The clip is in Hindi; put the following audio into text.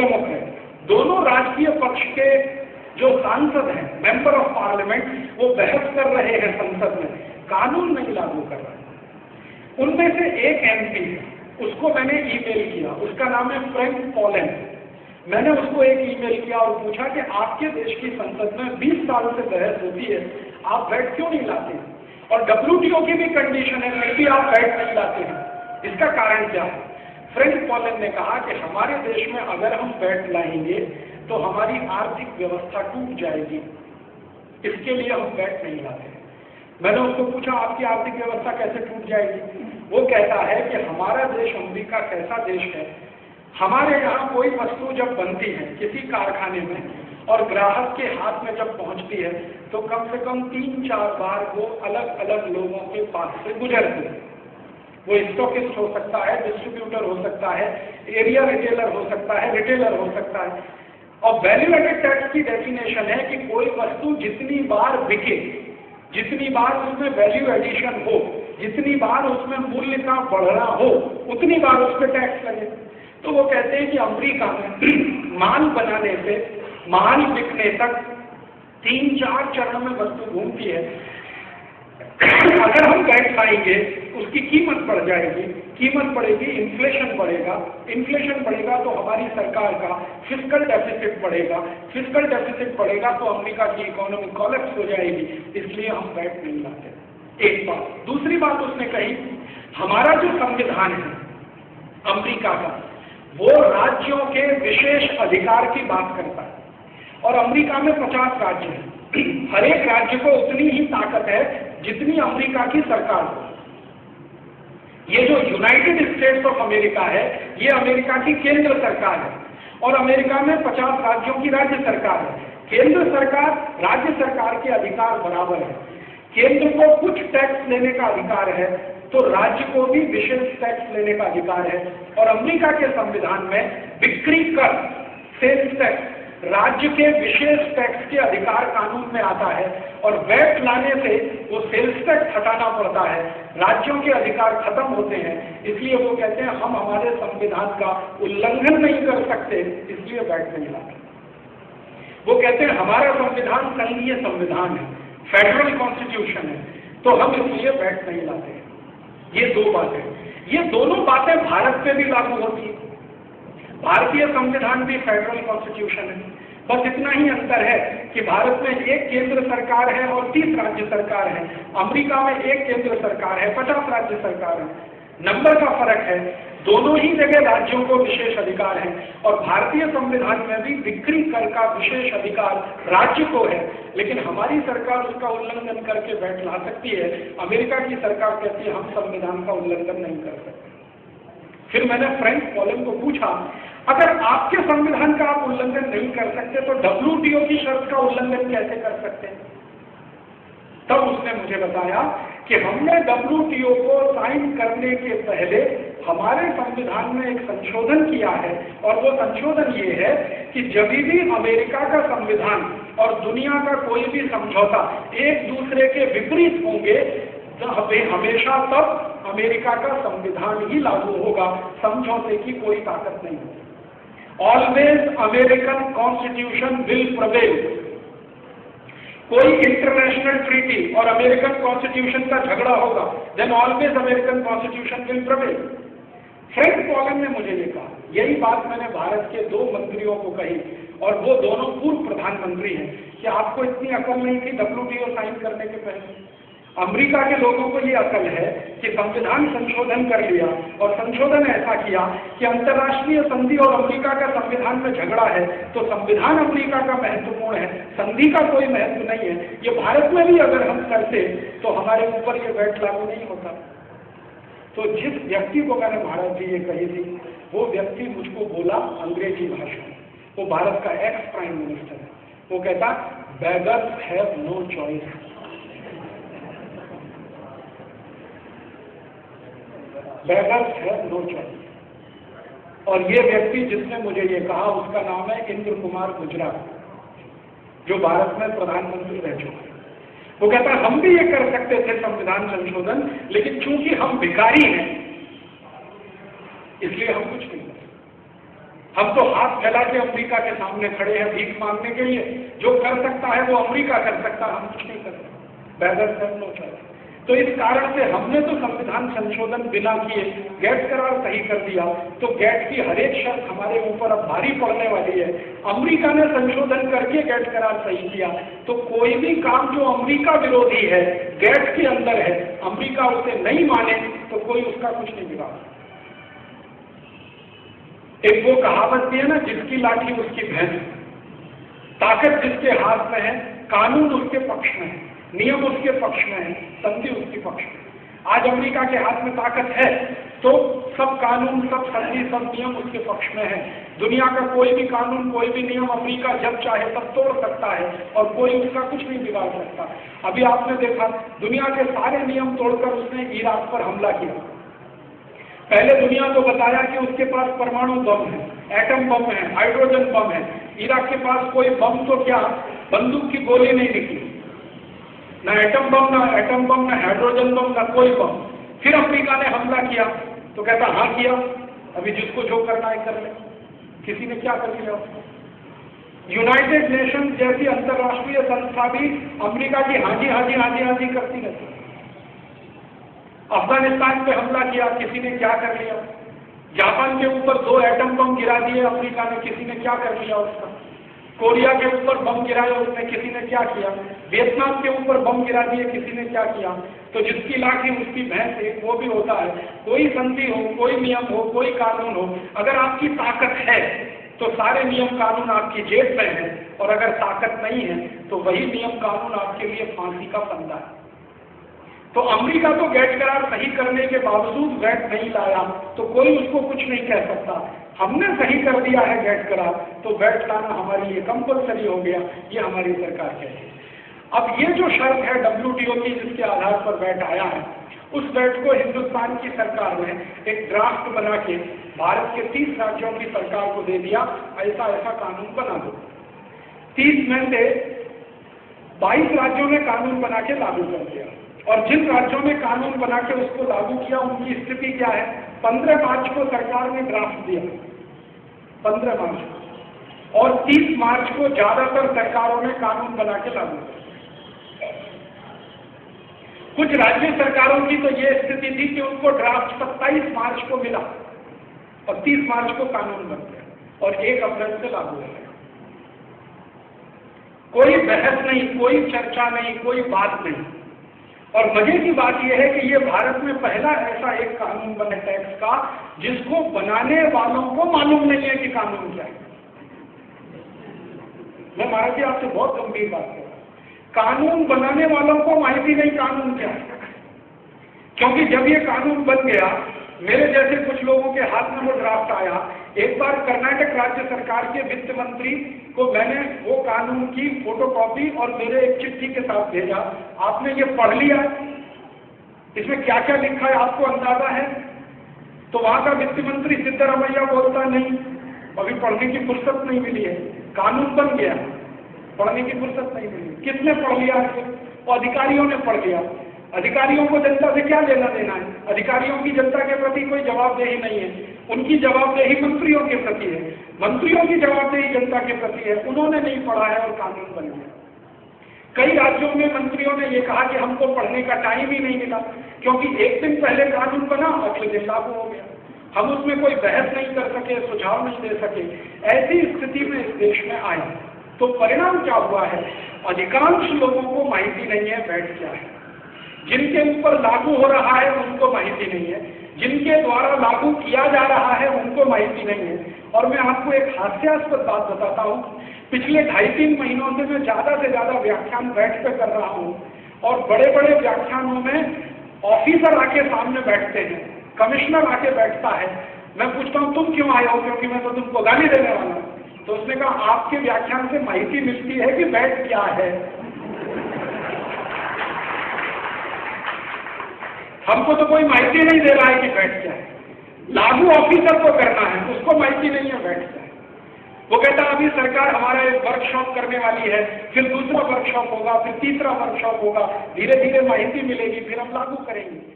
प्रमुख है। दोनों राजकीय पक्ष के जो सांसद हैं, मेंबर ऑफ पार्लियामेंट, वो बहस कर रहे हैं संसद में, कानून नहीं लागू कर रहे। उनमें से एक एमपी है, उसको मैंने ईमेल किया, उसका नाम है फ्रैंक पॉलन। मैंने उसको एक ईमेल किया और पूछा कि आपके देश की संसद में 20 साल से बहस होती है, आप वैट क्यों नहीं लाते? और WTO की भी कंडीशन है, फिर भी आप वैट नहीं लाते हैं, इसका कारण क्या है? फ्रैंक पॉलन ने कहा कि हमारे देश में अगर हम वैट लाएंगे तो हमारी आर्थिक व्यवस्था टूट जाएगी, इसके लिए हम वैट नहीं लाते। मैंने उसको पूछा आपकी आर्थिक व्यवस्था कैसे टूट जाएगी? वो कहता है कि हमारा देश अमेरिका कैसा देश है, हमारे यहाँ कोई वस्तु जब बनती है किसी कारखाने में और ग्राहक के हाथ में जब पहुंचती है तो कम से कम 3-4 बार वो अलग अलग लोगों के पास से गुजरती है। वो स्टॉकिस्ट हो सकता है, डिस्ट्रीब्यूटर हो सकता है, एरिया रिटेलर हो सकता है, रिटेलर हो सकता है। और वैल्यू एडेड टैक्स की डेफिनेशन है कि कोई वस्तु जितनी बार बिके, जितनी बार उसमें वैल्यू एडिशन हो, जितनी बार उसमें मूल्य का बढ़ना हो, उतनी बार उस पर टैक्स लगे। तो वो कहते हैं कि अमेरिका में माल बनाने से माल बिकने तक 3-4 चरण में वस्तु घूमती है। अगर हम वैट लाएंगे उसकी कीमत बढ़ जाएगी, कीमत बढ़ेगी, इन्फ्लेशन बढ़ेगा, इन्फ्लेशन बढ़ेगा तो हमारी सरकार का फिस्कल डेफिसिट बढ़ेगा, फिस्कल डेफिसिट बढ़ेगा तो अमेरिका की इकोनॉमी कोलैप्स हो जाएगी, इसलिए हम वैट नहीं लाते। एक बात। दूसरी बात उसने कही, हमारा जो संविधान है अमेरिका का, वो राज्यों के विशेष अधिकार की बात करता है और अमेरिका में 50 राज्य हैं। हर एक राज्य को उतनी ही ताकत है जितनी अमेरिका की सरकार को। ये जो यूनाइटेड स्टेट्स ऑफ अमेरिका है, ये अमेरिका की केंद्र सरकार है और अमेरिका में 50 राज्यों की राज्य सरकार है। केंद्र सरकार राज्य सरकार के अधिकार बराबर है। केंद्र को कुछ टैक्स लेने का अधिकार है तो राज्य को भी विशेष टैक्स लेने का अधिकार है। और अमेरिका के संविधान में बिक्री कर, सेल्स टैक्स, राज्य के विशेष टैक्स के अधिकार कानून में आता है और वैट लाने से वो सेल्स टैक्स हटाना पड़ता है, राज्यों के अधिकार खत्म होते हैं। इसलिए वो कहते हैं हम हमारे संविधान का उल्लंघन नहीं कर सकते, इसलिए वैट नहीं लाते। वो कहते हैं हमारा संविधान संघीय संविधान है, फेडरल कॉन्स्टिट्यूशन है, तो हम इसलिए वैट नहीं लाते। ये दो बातें, ये दोनों बातें भारत पे भी लागू होती है। भारतीय संविधान भी फेडरल कॉन्स्टिट्यूशन है, बस इतना ही अंतर है कि भारत में एक केंद्र सरकार है और 30 राज्य सरकार है। अमेरिका में एक केंद्र सरकार है, 50 राज्य सरकार है। नंबर का फर्क है, दोनों ही जगह राज्यों को विशेष अधिकार है और भारतीय संविधान में भी बिक्री कर का विशेष अधिकार राज्य को है, लेकिन हमारी सरकार उसका उल्लंघन करके वैट ला सकती है। अमेरिका की सरकार कहती है हम संविधान का उल्लंघन नहीं कर सकते। फिर मैंने फ्रैंक पॉलन को पूछा, अगर आपके संविधान का आप उल्लंघन नहीं कर सकते तो WTO की शर्त का उल्लंघन कैसे कर सकते हैं? तब उसने मुझे बताया कि हमने WTO को साइन करने के पहले हमारे संविधान में एक संशोधन किया है और वो संशोधन ये है कि जब भी अमेरिका का संविधान और दुनिया का कोई भी समझौता एक दूसरे के विपरीत होंगे, हमेशा तब अमेरिका का संविधान ही लागू होगा, समझौते की कोई ताकत नहीं होगी। Always American constitution will prevail. कोई इंटरनेशनल ट्रीटी और अमेरिकन कॉन्स्टिट्यूशन का झगड़ा होगा, then always American constitution will prevail. Frank Pallone ने मुझे ये कहा, यही बात मैंने भारत के 2 मंत्रियों को कही और वो दोनों पूर्व प्रधानमंत्री हैं कि आपको इतनी अकल नहीं थी WTO साइन करने के पहले। अमेरिका के लोगों को ये अकल है कि संविधान संशोधन कर लिया और संशोधन ऐसा किया कि अंतर्राष्ट्रीय संधि और अमेरिका का संविधान में झगड़ा है तो संविधान अमेरिका का महत्वपूर्ण है, संधि का कोई महत्व नहीं है। ये भारत में भी अगर हम करते तो हमारे ऊपर ये वैट लागू नहीं होता। तो जिस व्यक्ति को मैंने भारत जी ये कही थी, वो व्यक्ति मुझको बोला अंग्रेजी भाषा में, वो भारत का एक्स प्राइम मिनिस्टर है। वो कहता beggars have no choice. Beggars have no choice. और ये व्यक्ति जिसने मुझे ये कहा उसका नाम है इंद्र कुमार गुजराल, जो भारत में प्रधानमंत्री रह चुके हैं। वो कहता है हम भी ये कर सकते थे संविधान संशोधन, लेकिन चूंकि हम भिखारी हैं इसलिए हम कुछ नहीं कर सकते। हम तो हाथ फैला के अमेरिका के सामने खड़े हैं भीख मांगने के लिए। जो कर सकता है वो अमेरिका कर सकता है, हम कुछ नहीं कर सकते। बेहतर कर लो सर। तो इस कारण से हमने तो संविधान संशोधन बिना किए गैट करार सही कर दिया, तो गैट की हर एक शर्त हमारे ऊपर अब भारी पड़ने वाली है। अमेरिका ने संशोधन करके गैट करार सही किया, तो कोई भी काम जो अमेरिका विरोधी है, गैट के अंदर है, अमेरिका उसे नहीं माने तो कोई उसका कुछ नहीं बिगाड़। एक वो कहावत भी है ना, जिसकी लाठी उसकी भैंस, ताकत जिसके हाथ में है, कानून उसके पक्ष में है, नियम उसके पक्ष में है, संधि उसके पक्ष में। आज अमेरिका के हाथ में ताकत है तो सब कानून, सब संधि, सब नियम उसके पक्ष में है। दुनिया का कोई भी कानून, कोई भी नियम अमेरिका जब चाहे तब तोड़ सकता है और कोई उसका कुछ नहीं बिगाड़ सकता। अभी आपने देखा, दुनिया के सारे नियम तोड़कर उसने इराक पर हमला किया। पहले दुनिया को बताया कि उसके पास परमाणु बम है, एटम बम है, हाइड्रोजन बम है। इराक के पास कोई बम तो क्या, बंदूक की गोली नहीं निकली, ना एटम बम, ना हाइड्रोजन बम, ना कोई बम। फिर अमेरिका ने हमला किया तो कहता हाँ किया, अभी जिसको जो करना है कर ले। किसी ने क्या कर लिया उसको? यूनाइटेड नेशन जैसी अंतर्राष्ट्रीय संस्था भी अमेरिका की हाँ जी हाँ जी हाँ जी हाँ जी करती रहती। अफगानिस्तान पे हमला किया, किसी ने क्या कर लिया? जापान के ऊपर 2 एटम बम गिरा दिए अमेरिका ने, किसी ने क्या कर लिया उसका? कोरिया के ऊपर बम गिराया उसने, किसी ने क्या किया? वियतनाम के ऊपर बम गिरा दिए, किसी ने क्या किया? तो जिसकी लाठी उसकी भैंस, एक वो भी होता है। कोई संधि हो, कोई नियम हो, कोई कानून हो, अगर आपकी ताकत है तो सारे नियम कानून आपकी जेब में है, और अगर ताकत नहीं है तो वही नियम कानून आपके लिए फांसी का फंदा है। तो अमेरिका तो गैट करार सही करने के बावजूद वैट नहीं लाया, तो कोई उसको कुछ नहीं कह सकता। हमने सही कर दिया है गैट करार, तो वैट लाना हमारे लिए कंपलसरी हो गया, ये हमारी सरकार कहती है। अब ये जो शर्त है WTO की, जिसके आधार पर वैट आया है, उस वैट को हिंदुस्तान की सरकार ने एक ड्राफ्ट बना के भारत के 30 राज्यों की सरकार को दे दिया, ऐसा ऐसा कानून बना दो। 30 में से 22 राज्यों ने कानून बना के लागू कर दिया, और जिन राज्यों ने कानून बना के उसको लागू किया उनकी स्थिति क्या है? 15 मार्च को सरकार ने ड्राफ्ट दिया, 15 मार्च को, और 30 मार्च को ज्यादातर सरकारों ने कानून बना के लागू किया। कुछ राज्य सरकारों की तो ये स्थिति थी कि उनको ड्राफ्ट 27 मार्च को मिला और 30 मार्च को कानून बन गया और 1 अप्रैल से लागू हो गया। कोई बहस नहीं, कोई चर्चा नहीं, कोई बात नहीं। और मजे की बात यह है कि ये भारत में पहला ऐसा एक कानून बना टैक्स का जिसको बनाने वालों को मालूम नहीं है कि कानून क्या है। मैं महाराज जी आपसे बहुत गंभीर बात कर रहा हूं, कानून बनाने वालों को माहिती नहीं कानून क्या है। क्योंकि जब ये कानून बन गया, मेरे जैसे कुछ लोगों के हाथ में वो ड्राफ्ट आया। एक बार कर्नाटक राज्य सरकार के वित्त मंत्री को मैंने वो कानून की फोटोकॉपी और मेरे एक चिट्ठी के साथ भेजा, आपने ये पढ़ लिया, इसमें क्या क्या लिखा है आपको अंदाजा है? तो वहां का वित्त मंत्री सिद्धरामैया बोलता नहीं, अभी पढ़ने की फुर्सत नहीं मिली है, कानून बन गया, पढ़ने की फुर्सत नहीं मिली। किसने पढ़ लिया? और अधिकारियों ने पढ़ लिया। अधिकारियों को जनता से क्या लेना देना है? अधिकारियों की जनता के प्रति कोई जवाबदेही नहीं है, उनकी जवाबदेही मंत्रियों के प्रति है, मंत्रियों की जवाबदेही जनता के प्रति है। उन्होंने नहीं पढ़ा है और कानून बन गया। कई राज्यों में मंत्रियों ने ये कहा कि हमको पढ़ने का टाइम ही नहीं मिला, क्योंकि एक दिन पहले कानून बना, अगले दिन लागू हो गया, हम उसमें कोई बहस नहीं कर सके, सुझाव नहीं दे सके। ऐसी स्थिति में इस देश में आए, तो परिणाम क्या हुआ है? अधिकांश लोगों को माहिती नहीं है वैट क्या है। जिनके ऊपर लागू हो रहा है उनको माहिती नहीं है, जिनके द्वारा लागू किया जा रहा है उनको माहिती नहीं है। और मैं आपको एक हास्यास्पद बात बताता हूँ, पिछले 2.5-3 महीनों से मैं ज्यादा से ज्यादा व्याख्यान वैट पे कर रहा हूँ, और बड़े बड़े व्याख्यानों में ऑफिसर आके सामने बैठते हैं, कमिश्नर आके बैठता है। मैं पूछता हूँ तुम क्यों आए हो, क्योंकि मैं तो तुमको गाली देने वाला हूँ। तो उसने कहा आपके व्याख्यान से माहिती मिलती है कि वैट क्या है। हमको तो कोई माहिती नहीं दे रहा है कि वैट क्या है। लागू ऑफिसर को करना है, उसको माहिती नहीं है वैट क्या है। वो कहता अभी सरकार हमारा एक वर्कशॉप करने वाली है, फिर दूसरा वर्कशॉप होगा, फिर तीसरा वर्कशॉप होगा, धीरे धीरे माहिती मिलेगी, फिर हम लागू करेंगे।